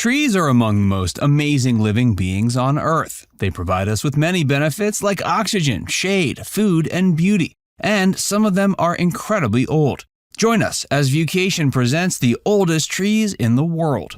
Trees are among the most amazing living beings on Earth. They provide us with many benefits like oxygen, shade, food, and beauty. And some of them are incredibly old. Join us as Viewcation presents the oldest trees in the world.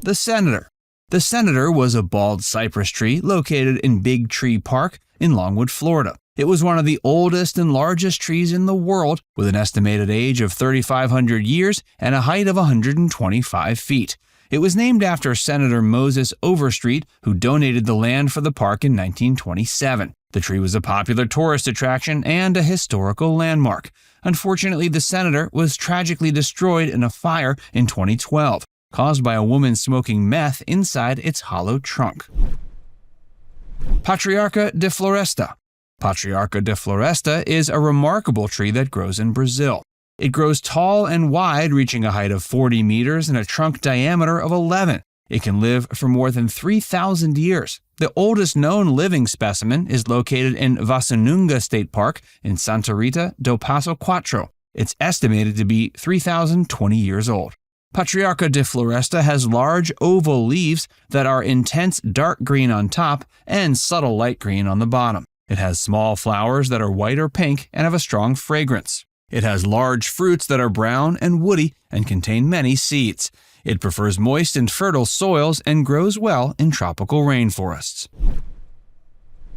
The Senator. The Senator was a bald cypress tree located in Big Tree Park in Longwood, Florida. It was one of the oldest and largest trees in the world, with an estimated age of 3,500 years and a height of 125 feet. It was named after Senator Moses Overstreet, who donated the land for the park in 1927. The tree was a popular tourist attraction and a historical landmark. Unfortunately, the Senator was tragically destroyed in a fire in 2012, caused by a woman smoking meth inside its hollow trunk. Patriarca da Floresta. Patriarca da Floresta is a remarkable tree that grows in Brazil. It grows tall and wide, reaching a height of 40 meters and a trunk diameter of 11. It can live for more than 3,000 years. The oldest known living specimen is located in Vassununga State Park in Santa Rita do Passo Quatro. It's estimated to be 3,020 years old. Patriarca da Floresta has large oval leaves that are intense dark green on top and subtle light green on the bottom. It has small flowers that are white or pink and have a strong fragrance. It has large fruits that are brown and woody and contain many seeds. It prefers moist and fertile soils and grows well in tropical rainforests.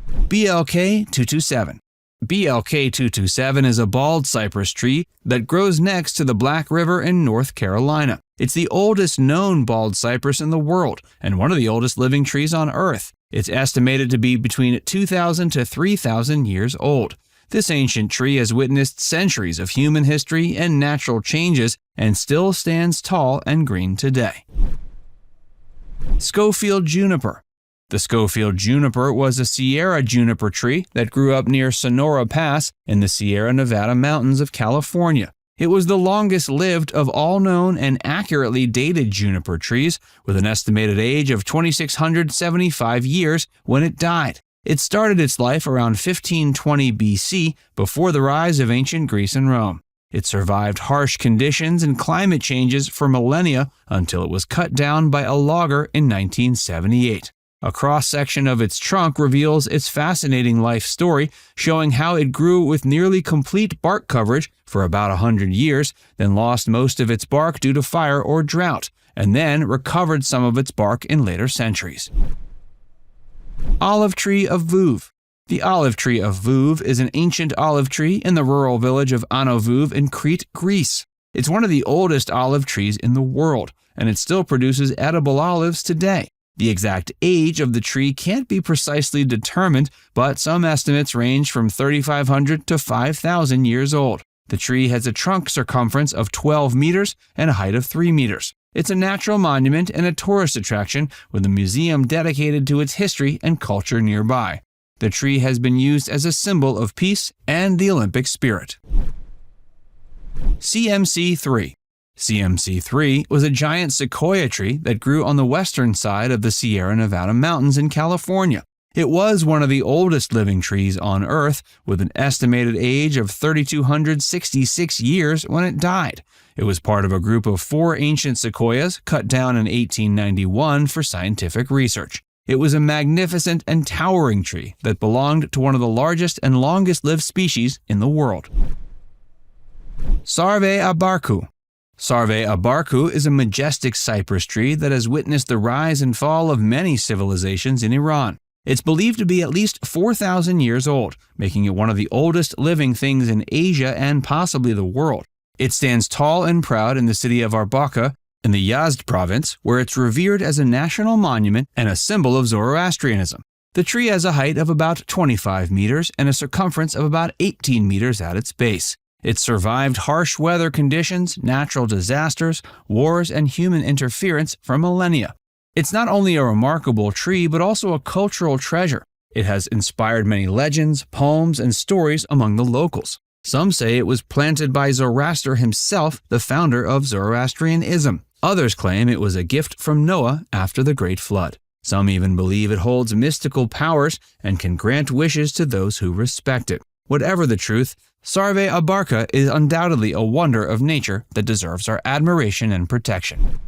BLK-227. BLK-227 is a bald cypress tree that grows next to the Black River in North Carolina. It's the oldest known bald cypress in the world and one of the oldest living trees on Earth. It's estimated to be between 2,000 to 3,000 years old. This ancient tree has witnessed centuries of human history and natural changes and still stands tall and green today. Scofield Juniper. The Scofield Juniper was a Sierra juniper tree that grew up near Sonora Pass in the Sierra Nevada mountains of California. It was the longest-lived of all known and accurately dated juniper trees, with an estimated age of 2,675 years when it died. It started its life around 1520 BC, before the rise of ancient Greece and Rome. It survived harsh conditions and climate changes for millennia until it was cut down by a logger in 1978. A cross-section of its trunk reveals its fascinating life story, showing how it grew with nearly complete bark coverage for about 100 years, then lost most of its bark due to fire or drought, and then recovered some of its bark in later centuries. Olive tree of Vouves. The olive tree of Vouves is an ancient olive tree in the rural village of Vouves in Crete, Greece. It's one of the oldest olive trees in the world, and it still produces edible olives today. The exact age of the tree can't be precisely determined, but some estimates range from 3,500 to 5,000 years old. The tree has a trunk circumference of 12 meters and a height of 3 meters. It's a natural monument and a tourist attraction with a museum dedicated to its history and culture nearby. The tree has been used as a symbol of peace and the Olympic spirit. CMC3. CMC3 was a giant sequoia tree that grew on the western side of the Sierra Nevada mountains in California. It was one of the oldest living trees on Earth, with an estimated age of 3,266 years when it died. It was part of a group of 4 ancient sequoias cut down in 1891 for scientific research. It was a magnificent and towering tree that belonged to one of the largest and longest-lived species in the world. Sarv-e Abarqu. Sarv-e Abarqu is a majestic cypress tree that has witnessed the rise and fall of many civilizations in Iran. It's believed to be at least 4,000 years old, making it one of the oldest living things in Asia and possibly the world. It stands tall and proud in the city of Arbaqa in the Yazd province, where it's revered as a national monument and a symbol of Zoroastrianism. The tree has a height of about 25 meters and a circumference of about 18 meters at its base. It survived harsh weather conditions, natural disasters, wars, and human interference for millennia. It's not only a remarkable tree, but also a cultural treasure. It has inspired many legends, poems, and stories among the locals. Some say it was planted by Zoroaster himself, the founder of Zoroastrianism. Others claim it was a gift from Noah after the Great Flood. Some even believe it holds mystical powers and can grant wishes to those who respect it. Whatever the truth, Sarv-e Abarqu is undoubtedly a wonder of nature that deserves our admiration and protection.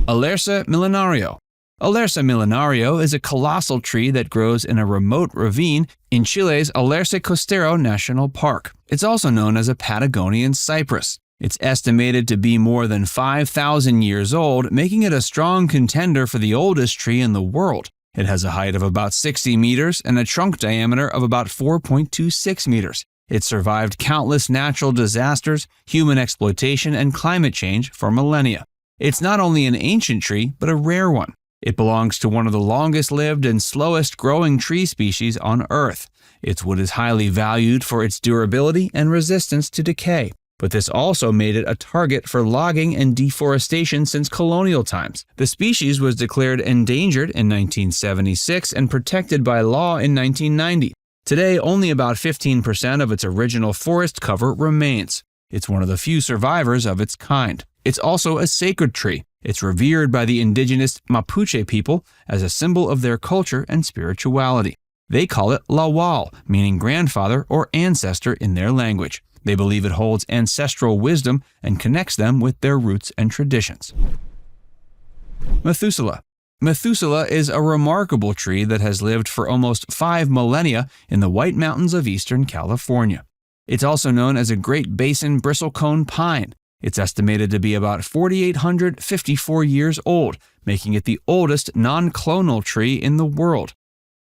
Alerce Milenario. Alerce Milenario is a colossal tree that grows in a remote ravine in Chile's Alerce Costero National Park. It's also known as a Patagonian cypress. It's estimated to be more than 5,000 years old, making it a strong contender for the oldest tree in the world. It has a height of about 60 meters and a trunk diameter of about 4.26 meters. It survived countless natural disasters, human exploitation, and climate change for millennia. It's not only an ancient tree, but a rare one. It belongs to one of the longest-lived and slowest-growing tree species on Earth. Its wood is highly valued for its durability and resistance to decay, but this also made it a target for logging and deforestation since colonial times. The species was declared endangered in 1976 and protected by law in 1990. Today, only about 15% of its original forest cover remains. It's one of the few survivors of its kind. It's also a sacred tree. It's revered by the indigenous Mapuche people as a symbol of their culture and spirituality. They call it Lawal, meaning grandfather or ancestor in their language. They believe it holds ancestral wisdom and connects them with their roots and traditions. Methuselah. Methuselah is a remarkable tree that has lived for almost 5 millennia in the White Mountains of eastern California. It's also known as a Great Basin bristlecone pine. It's estimated to be about 4,854 years old, making it the oldest non-clonal tree in the world.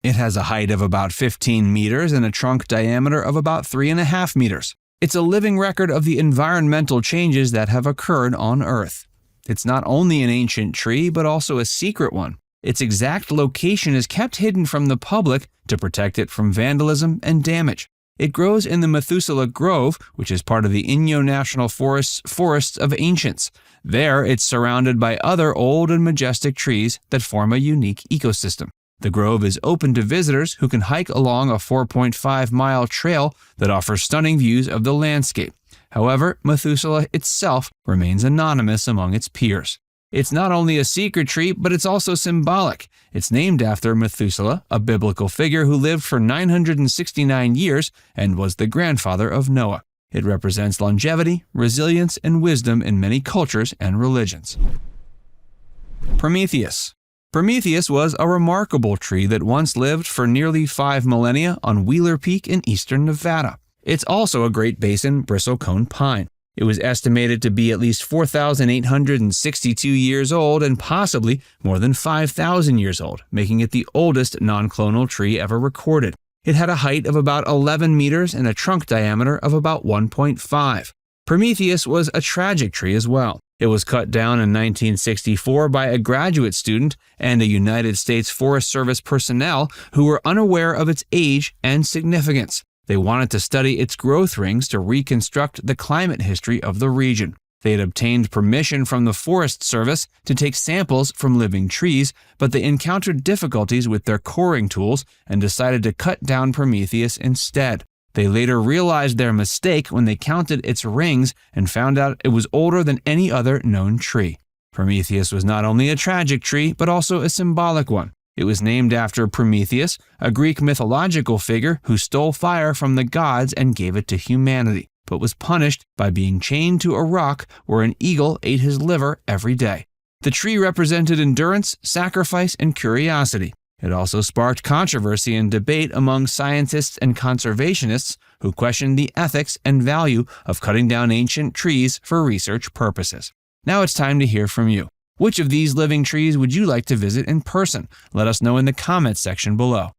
It has a height of about 15 meters and a trunk diameter of about 3.5 meters. It's a living record of the environmental changes that have occurred on Earth. It's not only an ancient tree, but also a secret one. Its exact location is kept hidden from the public to protect it from vandalism and damage. It grows in the Methuselah Grove, which is part of the Inyo National Forest's Forests of Ancients. There, it's surrounded by other old and majestic trees that form a unique ecosystem. The grove is open to visitors who can hike along a 4.5-mile trail that offers stunning views of the landscape. However, Methuselah itself remains anonymous among its peers. It's not only a secret tree, but it's also symbolic. It's named after Methuselah, a biblical figure who lived for 969 years and was the grandfather of Noah. It represents longevity, resilience, and wisdom in many cultures and religions. Prometheus. Prometheus was a remarkable tree that once lived for nearly 5 millennia on Wheeler Peak in eastern Nevada. It's also a Great Basin bristlecone pine. It was estimated to be at least 4,862 years old and possibly more than 5,000 years old, making it the oldest non-clonal tree ever recorded. It had a height of about 11 meters and a trunk diameter of about 1.5. Prometheus was a tragic tree as well. It was cut down in 1964 by a graduate student and a United States Forest Service personnel who were unaware of its age and significance. They wanted to study its growth rings to reconstruct the climate history of the region. They had obtained permission from the Forest Service to take samples from living trees, but they encountered difficulties with their coring tools and decided to cut down Prometheus instead. They later realized their mistake when they counted its rings and found out it was older than any other known tree. Prometheus was not only a tragic tree, but also a symbolic one. It was named after Prometheus, a Greek mythological figure who stole fire from the gods and gave it to humanity, but was punished by being chained to a rock where an eagle ate his liver every day. The tree represented endurance, sacrifice, and curiosity. It also sparked controversy and debate among scientists and conservationists who questioned the ethics and value of cutting down ancient trees for research purposes. Now it's time to hear from you. Which of these living trees would you like to visit in person? Let us know in the comments section below.